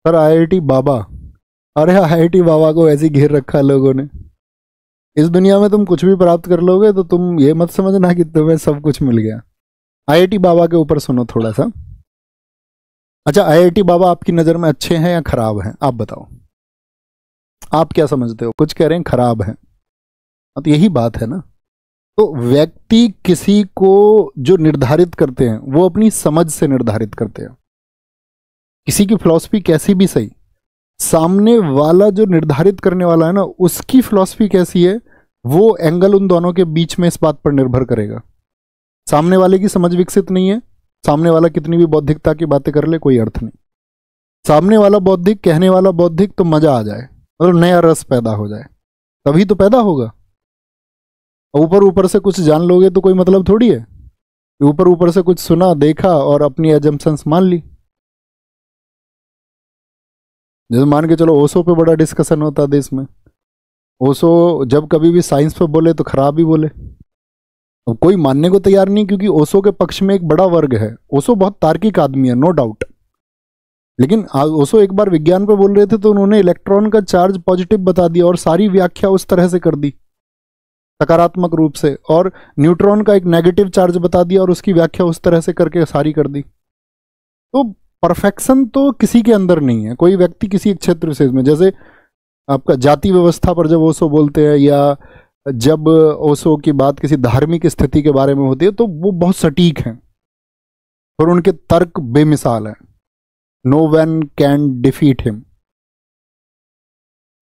Sir IIT बाबा, अरे IIT बाबा को ऐसे ही घेर रखा है लोगों ने। इस दुनिया में तुम कुछ भी प्राप्त कर लोगे तो तुम ये मत समझना कि तुम्हें सब कुछ मिल गया। आईआईटी बाबा के ऊपर सुनो थोड़ा सा। अच्छा, आईआईटी बाबा आपकी नज़र में अच्छे हैं या खराब हैं, आप बताओ। आप क्या समझते हो? कुछ कह रहे हैं खराब हैं। तो यही बात है ना। तो व्यक्ति किसी को जो निर्धारित करते हैं वो अपनी समझ से निर्धारित करते हैं। किसी की फिलॉसफी कैसी भी सही, सामने वाला जो निर्धारित करने वाला है ना, उसकी फिलॉसफी कैसी है, वो एंगल उन दोनों के बीच में इस बात पर निर्भर करेगा। सामने वाले की समझ विकसित नहीं है, सामने वाला कितनी भी बौद्धिकता की बातें कर ले, कोई अर्थ नहीं। सामने वाला बौद्धिक, कहने वाला बौद्धिक, तो मजा आ जाए, मतलब नया रस पैदा हो जाए, तभी तो पैदा होगा। ऊपर ऊपर से कुछ जान लोगे तो कोई मतलब थोड़ी है। ऊपर ऊपर से कुछ सुना, देखा और अपनी एजम्पशंस मान ली। जैसे मान के चलो ओशो पे बड़ा डिस्कशन होता है देश में। ओशो जब कभी भी साइंस पे बोले तो खराब ही बोले, तो कोई मानने को तैयार नहीं, क्योंकि ओशो के पक्ष में एक बड़ा वर्ग है। ओशो बहुत तार्किक आदमी है, नो डाउट, लेकिन ओशो एक बार विज्ञान पे बोल रहे थे तो उन्होंने इलेक्ट्रॉन का चार्ज पॉजिटिव बता दिया और सारी व्याख्या उस तरह से कर दी सकारात्मक रूप से, और न्यूट्रॉन का एक नेगेटिव चार्ज बता दिया और उसकी व्याख्या उस तरह से करके सारी कर दी। तो परफेक्शन तो किसी के अंदर नहीं है। कोई व्यक्ति किसी एक क्षेत्र विशेष में, जैसे आपका जाति व्यवस्था पर जब ओशो बोलते हैं या जब ओशो की बात किसी धार्मिक स्थिति के बारे में होती है तो वो बहुत सटीक हैं और उनके तर्क बेमिसाल हैं। No one can defeat him.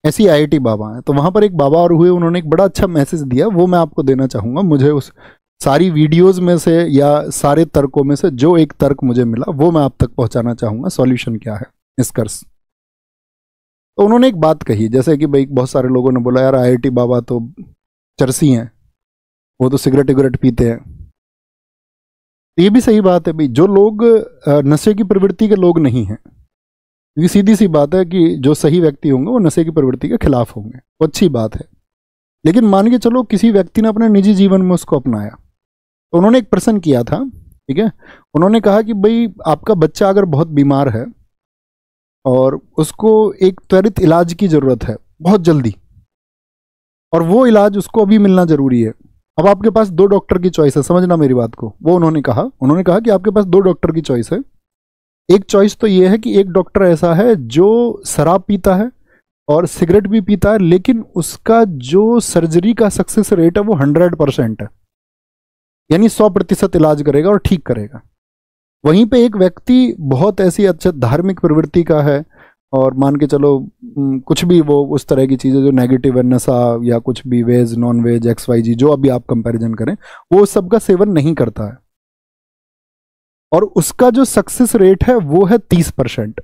ऐसी आईआईटी बाबा हैं। तो वहां पर एक बाबा और हुए, उन्होंने एक बड़ा अच्छा मैसेज दिया, वो मैं आपको देना चाहूंगा। मुझे उस सारी वीडियोस में से या सारे तर्कों में से जो एक तर्क मुझे मिला वो मैं आप तक पहुंचाना चाहूंगा। सॉल्यूशन क्या है, निष्कर्ष। तो उन्होंने एक बात कही, जैसे कि भाई बहुत सारे लोगों ने बोला यार आईआईटी बाबा तो चरसी हैं, वो तो सिगरेट विगरेट पीते हैं। ये भी सही बात है भाई, जो लोग नशे की प्रवृत्ति के लोग नहीं हैं, क्योंकि सीधी सी बात है कि जो सही व्यक्ति होंगे वो नशे की प्रवृत्ति के खिलाफ होंगे, वो अच्छी बात है। लेकिन मान के चलो किसी व्यक्ति ने अपने निजी जीवन में उसको अपनाया, तो उन्होंने एक प्रश्न किया था, ठीक है। उन्होंने कहा कि भाई आपका बच्चा अगर बहुत बीमार है और उसको एक त्वरित इलाज की जरूरत है बहुत जल्दी, और वो इलाज उसको अभी मिलना जरूरी है। अब आपके पास दो डॉक्टर की चॉइस है, समझना मेरी बात को। वो उन्होंने कहा कि आपके पास दो डॉक्टर की चॉइस है। एक चॉइस तो ये है कि एक डॉक्टर ऐसा है जो शराब पीता है और सिगरेट भी पीता है, लेकिन उसका जो सर्जरी का सक्सेस रेट है वो 100% है, यानी 100% इलाज करेगा और ठीक करेगा। वहीं पे एक व्यक्ति बहुत ऐसी अच्छा धार्मिक प्रवृत्ति का है और मान के चलो कुछ भी वो उस तरह की चीज़ें जो नेगेटिव है, नशा या कुछ भी, वेज नॉन वेज XYZ जो अभी आप कंपैरिजन करें, वो सबका सेवन नहीं करता है और उसका जो सक्सेस रेट है वो है 30%,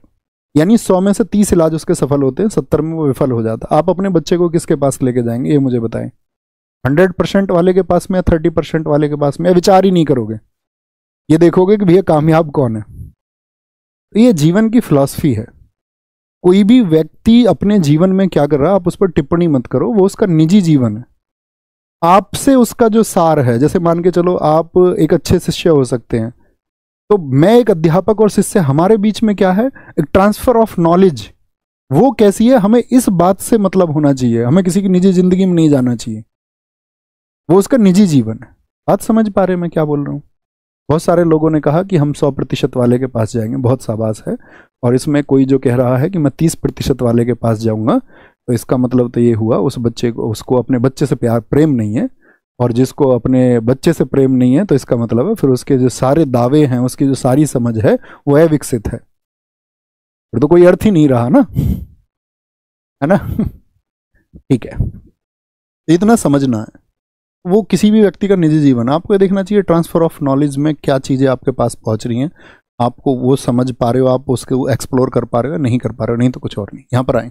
यानी 100 में से 30 इलाज उसके सफल होते हैं, 70 में वो विफल हो जाता है। आप अपने बच्चे को किसके पास लेके जाएंगे, ये मुझे बताएं। 100% वाले के पास में या 30% वाले के पास में? विचार ही नहीं करोगे, ये देखोगे कि भैया कामयाब कौन है। तो ये जीवन की फिलॉसफी है। कोई भी व्यक्ति अपने जीवन में क्या कर रहा है आप उस पर टिप्पणी मत करो, वो उसका निजी जीवन है। आपसे उसका जो सार है, जैसे मान के चलो आप एक अच्छे शिष्य हो सकते हैं, तो मैं एक अध्यापक और शिष्य, हमारे बीच में क्या है, एक ट्रांसफर ऑफ नॉलेज। वो कैसी है, हमें इस बात से मतलब होना चाहिए, हमें किसी की निजी जिंदगी में नहीं जाना चाहिए, वो उसका निजी जीवन है। बात समझ पा रहे मैं क्या बोल रहा हूँ? बहुत सारे लोगों ने कहा कि हम 100% वाले के पास जाएंगे, बहुत शाबाश है। और इसमें कोई जो कह रहा है कि मैं 30% वाले के पास जाऊंगा, तो इसका मतलब तो ये हुआ उस बच्चे को, उसको अपने बच्चे से प्रेम नहीं है, और जिसको अपने बच्चे से प्रेम नहीं है तो इसका मतलब है फिर उसके जो सारे दावे हैं, उसकी जो सारी समझ है वो अविकसित है, फिर तो कोई अर्थ ही नहीं रहा ना, है ना। ठीक है, इतना समझना है। वो किसी भी व्यक्ति का निजी जीवन, आपको ये देखना चाहिए ट्रांसफर ऑफ नॉलेज में क्या चीज़ें आपके पास पहुंच रही हैं, आपको वो समझ पा रहे हो, आप उसके एक्सप्लोर कर पा रहे हो, नहीं कर पा रहे हो, नहीं तो कुछ और नहीं। यहाँ पर आए।